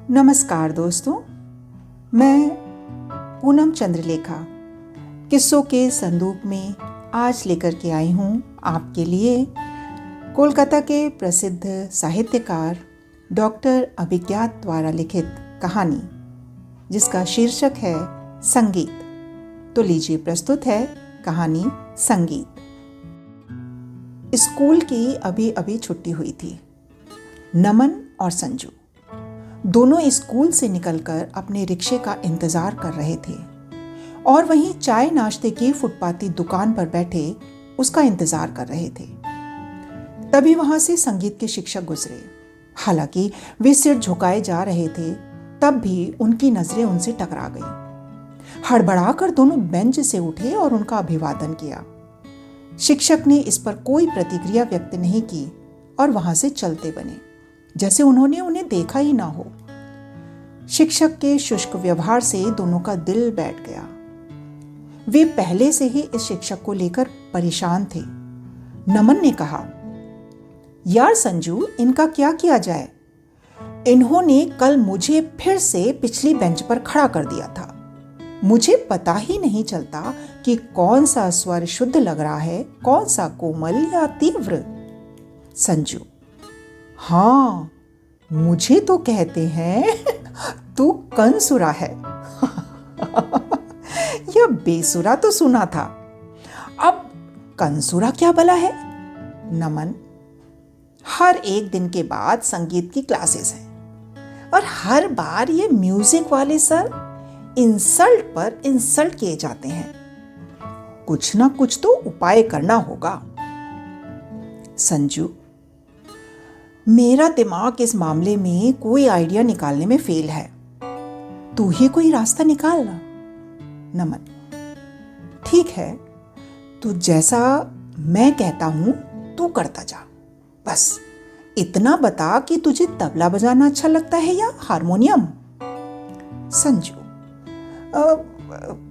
नमस्कार दोस्तों, मैं पूनम चंद्रलेखा किस्सों के संदूक में आज लेकर के आई हूँ आपके लिए कोलकाता के प्रसिद्ध साहित्यकार डॉक्टर अभिज्ञात द्वारा लिखित कहानी जिसका शीर्षक है संगीत। तो लीजिए, प्रस्तुत है कहानी संगीत। स्कूल की अभी अभी छुट्टी हुई थी। नमन और संजू दोनों स्कूल से निकलकर अपने रिक्शे का इंतजार कर रहे थे और वहीं चाय नाश्ते की फुटपाती दुकान पर बैठे उसका इंतजार कर रहे थे। तभी वहां से संगीत के शिक्षक गुजरे। हालांकि वे सिर झुकाए जा रहे थे, तब भी उनकी नजरें उनसे टकरा गईं। हड़बड़ाकर दोनों बेंच से उठे और उनका अभिवादन किया। शिक्षक ने इस पर कोई प्रतिक्रिया व्यक्त नहीं की और वहां से चलते बने, जैसे उन्होंने उन्हें देखा ही ना हो। शिक्षक के शुष्क व्यवहार से दोनों का दिल बैठ गया। वे पहले से ही इस शिक्षक को लेकर परेशान थे। नमन ने कहा, यार संजू, इनका क्या किया जाए? इन्होंने कल मुझे फिर से पिछली बेंच पर खड़ा कर दिया था। मुझे पता ही नहीं चलता कि कौन सा स्वर शुद्ध लग रहा है, कौन सा कोमल या तीव्र। संजू, हाँ, मुझे तो कहते हैं तू कनसुरा है। यह बेसुरा तो सुना था, अब कनसुरा क्या भला है? नमन, हर एक दिन के बाद संगीत की क्लासेस हैं और हर बार ये म्यूजिक वाले सर इंसल्ट पर इंसल्ट किए जाते हैं। कुछ ना कुछ तो उपाय करना होगा। संजू, मेरा दिमाग इस मामले में कोई आइडिया निकालने में फेल है। तू ही कोई रास्ता निकाल ना। नमन, ठीक है, तू जैसा मैं कहता हूं तू करता जा। बस इतना बता कि तुझे तबला बजाना अच्छा लगता है या हारमोनियम? संजू,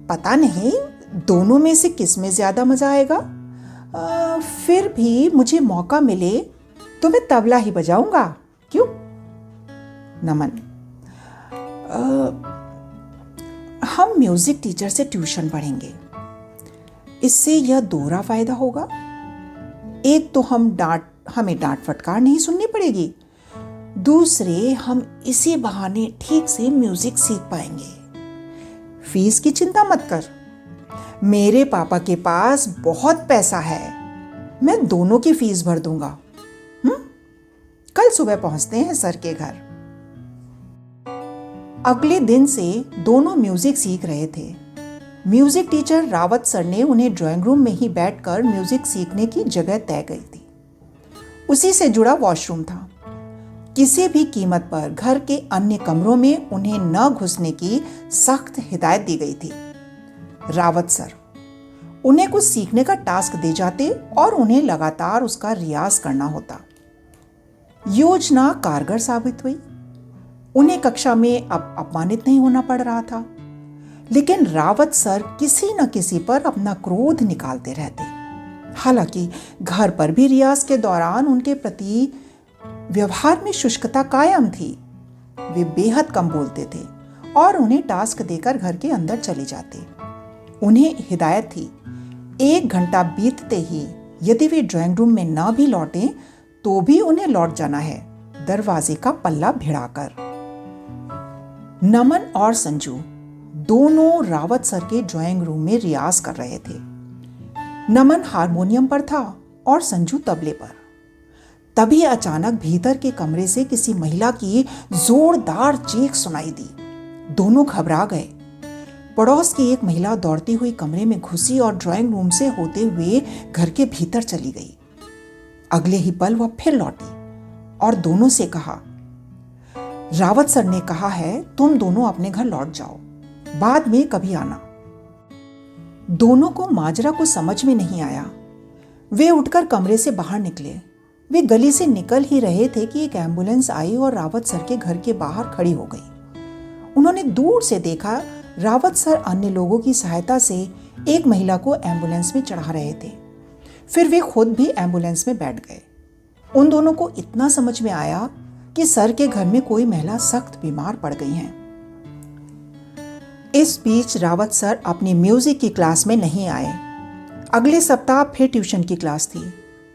पता नहीं, दोनों में से किस में ज्यादा मजा आएगा। फिर भी मुझे मौका मिले तो मैं तबला ही बजाऊंगा, क्यों? नमन, हम म्यूजिक टीचर से ट्यूशन पढ़ेंगे। इससे यह दोहरा फायदा होगा। एक तो हमें डांट फटकार नहीं सुननी पड़ेगी, दूसरे हम इसी बहाने ठीक से म्यूजिक सीख पाएंगे। फीस की चिंता मत कर, मेरे पापा के पास बहुत पैसा है, मैं दोनों की फीस भर दूंगा। कल सुबह पहुंचते हैं सर के घर। अगले दिन से दोनों म्यूजिक सीख रहे थे। म्यूजिक टीचर रावत सर ने उन्हें ड्राइंग रूम में ही बैठकर म्यूजिक सीखने की जगह तय गई थी। उसी से जुड़ा वॉशरूम था। किसी भी कीमत पर घर के अन्य कमरों में उन्हें न घुसने की सख्त हिदायत दी गई थी। रावत सर उन्हें कुछ सीखने का टास्क दे जाते और उन्हें लगातार उसका रियाज करना होता। योजना कारगर साबित हुई। उन्हें कक्षा में अब अपमानित नहीं होना पड़ रहा था, लेकिन रावत सर किसी न किसी पर अपना क्रोध निकालते रहते। हालांकि घर पर भी रियाज के दौरान उनके प्रति व्यवहार में शुष्कता कायम थी। वे बेहद कम बोलते थे और उन्हें टास्क देकर घर के अंदर चले जाते। उन्हें हिदायत थी, 1 घंटा बीतते ही यदि वे ड्राइंग रूम में न भी लौटें तो भी उन्हें लौट जाना है, दरवाजे का पल्ला भिड़ाकर। नमन और संजू दोनों रावत सर के ड्राइंग रूम में रियाज कर रहे थे। नमन हारमोनियम पर था और संजू तबले पर। तभी अचानक भीतर के कमरे से किसी महिला की जोरदार चीख सुनाई दी। दोनों घबरा गए। पड़ोस की एक महिला दौड़ती हुई कमरे में घुसी और ड्राइंग रूम से होते हुए घर के भीतर चली गई। अगले ही पल वह फिर लौटी और दोनों से कहा, रावत सर ने कहा है तुम दोनों अपने घर लौट जाओ, बाद में कभी आना। दोनों को माजरा को समझ में नहीं आया। वे उठकर कमरे से बाहर निकले। वे गली से निकल ही रहे थे कि एक एम्बुलेंस आई और रावत सर के घर के बाहर खड़ी हो गई। उन्होंने दूर से देखा, रावत सर अन्य लोगों की सहायता से एक महिला को एम्बुलेंस में चढ़ा रहे थे। फिर वे खुद भी एम्बुलेंस में बैठ गए। उन दोनों को इतना समझ में आया कि सर के घर में कोई महिला सख्त बीमार पड़ गई हैं। इस बीच रावत सर अपनी म्यूजिक की क्लास में नहीं आए। अगले सप्ताह फिर ट्यूशन की क्लास थी।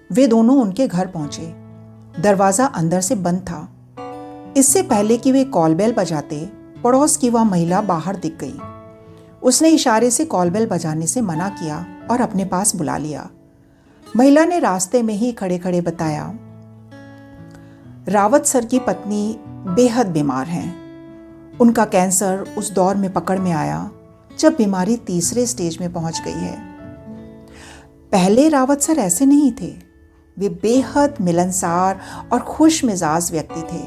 वे दोनों उनके घर पहुंचे। दरवाजा अंदर से बंद था। इससे पहले कि वे कॉल बेल बजाते, पड़ोस की वह महिला बाहर दिख गई। उसने इशारे से कॉल बेल बजाने से मना किया और अपने पास बुला लिया। महिला ने रास्ते में ही खड़े खड़े बताया, रावत सर की पत्नी बेहद बीमार हैं। उनका कैंसर उस दौर में पकड़ में आया जब बीमारी तीसरे स्टेज में पहुंच गई है। पहले रावत सर ऐसे नहीं थे। वे बेहद मिलनसार और खुश मिजाज व्यक्ति थे।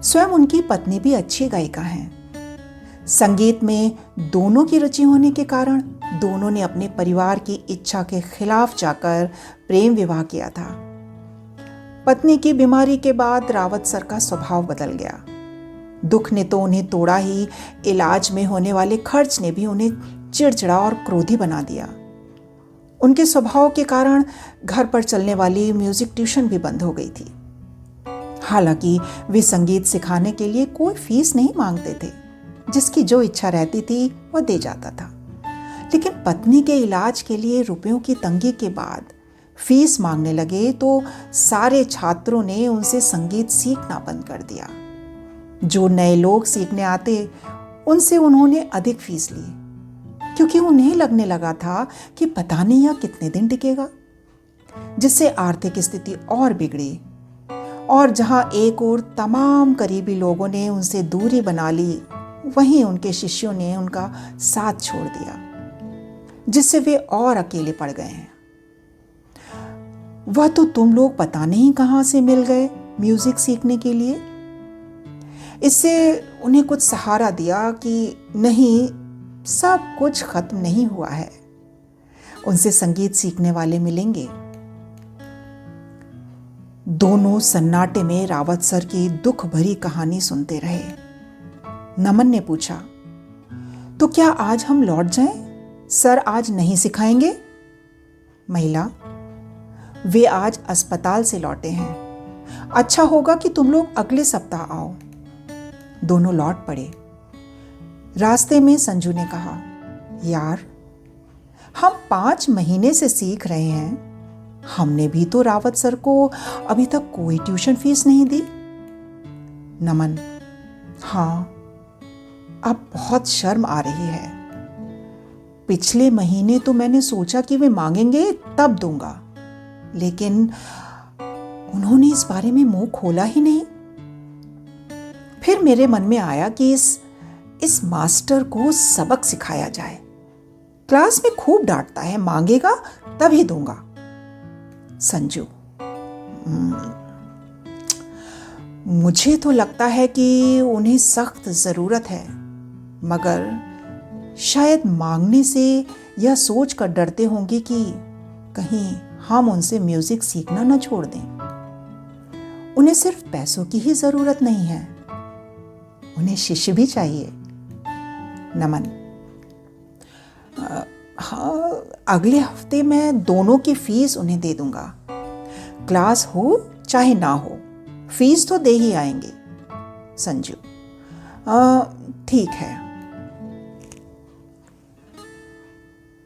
स्वयं उनकी पत्नी भी अच्छी गायिका हैं। संगीत में दोनों की रुचि होने के कारण दोनों ने अपने परिवार की इच्छा के खिलाफ जाकर प्रेम विवाह किया था। पत्नी की बीमारी के बाद रावत सर का स्वभाव बदल गया। दुख ने तो उन्हें तोड़ा ही, इलाज में होने वाले खर्च ने भी उन्हें चिड़चिड़ा और क्रोधी बना दिया। उनके स्वभाव के कारण घर पर चलने वाली म्यूजिक ट्यूशन भी बंद हो गई थी। हालांकि वे संगीत सिखाने के लिए कोई फीस नहीं मांगते थे। जिसकी जो इच्छा रहती थी वह दे जाता था। लेकिन पत्नी के इलाज के लिए रुपयों की तंगी के बाद फीस मांगने लगे तो सारे छात्रों ने उनसे संगीत सीखना बंद कर दिया। जो नए लोग सीखने आते उनसे उन्होंने अधिक फीस ली, क्योंकि उन्हें लगने लगा था कि पता नहीं यह कितने दिन टिकेगा। जिससे आर्थिक स्थिति और बिगड़ी और जहां एक ओर तमाम करीबी लोगों ने उनसे दूरी बना ली, वहीं उनके शिष्यों ने उनका साथ छोड़ दिया, जिससे वे और अकेले पड़ गए हैं। वह तो तुम लोग पता नहीं कहां से मिल गए म्यूजिक सीखने के लिए। इससे उन्हें कुछ सहारा दिया कि नहीं, सब कुछ खत्म नहीं हुआ है, उनसे संगीत सीखने वाले मिलेंगे। दोनों सन्नाटे में रावत सर की दुख भरी कहानी सुनते रहे। नमन ने पूछा, तो क्या आज हम लौट जाएं? सर आज नहीं सिखाएंगे? महिला, वे आज अस्पताल से लौटे हैं। अच्छा होगा कि तुम लोग अगले सप्ताह आओ। दोनों लौट पड़े। रास्ते में संजू ने कहा, यार, हम 5 महीने से सीख रहे हैं। हमने भी तो रावत सर को अभी तक कोई ट्यूशन फीस नहीं दी। नमन, हाँ, अब बहुत शर्म आ रही है। पिछले महीने तो मैंने सोचा कि वे मांगेंगे तब दूंगा, लेकिन उन्होंने इस बारे में मुंह खोला ही नहीं। फिर मेरे मन में आया कि इस मास्टर को सबक सिखाया जाए। क्लास में खूब डांटता है, मांगेगा तभी दूंगा। संजू, मुझे तो लगता है कि उन्हें सख्त जरूरत है, मगर शायद मांगने से यह सोच कर डरते होंगे कि कहीं हम उनसे म्यूजिक सीखना न छोड़ दें। उन्हें सिर्फ पैसों की ही जरूरत नहीं है, उन्हें शिष्य भी चाहिए। नमन, हाँ, अगले हफ्ते मैं दोनों की फीस उन्हें दे दूंगा। क्लास हो चाहे ना हो, फीस तो दे ही आएंगे। संजू, ठीक है।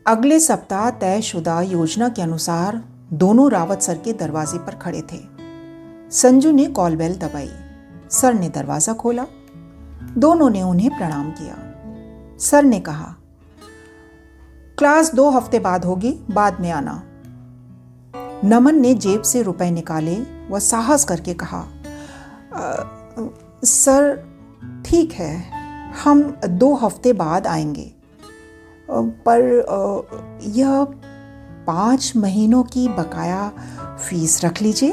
अगले सप्ताह तयशुदा योजना के अनुसार दोनों रावत सर के दरवाजे पर खड़े थे। संजू ने कॉल बेल दबाई। सर ने दरवाजा खोला। दोनों ने उन्हें प्रणाम किया। सर ने कहा, क्लास 2 हफ्ते बाद होगी, बाद में आना। नमन ने जेब से रुपए निकाले। वह साहस करके कहा, सर ठीक है, हम 2 हफ्ते बाद आएंगे, पर यह 5 महीनों की बकाया फीस रख लीजिए।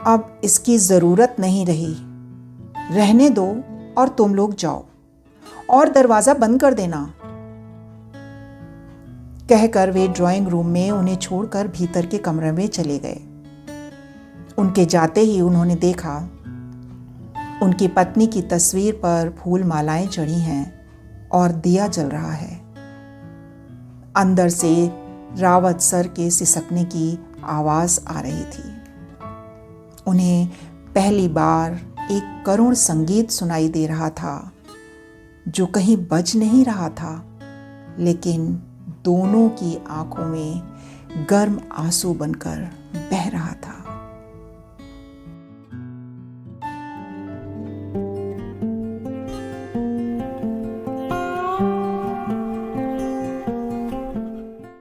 अब इसकी जरूरत नहीं रही, रहने दो और तुम लोग जाओ और दरवाजा बंद कर देना। कहकर वे ड्राइंग रूम में उन्हें छोड़कर भीतर के कमरे में चले गए। उनके जाते ही उन्होंने देखा उनकी पत्नी की तस्वीर पर फूल मालाएं चढ़ी हैं और दिया जल रहा है। अंदर से रावत सर के सिसकने की आवाज आ रही थी। उन्हें पहली बार एक करुण संगीत सुनाई दे रहा था जो कहीं बज नहीं रहा था, लेकिन दोनों की आंखों में गर्म आंसू बनकर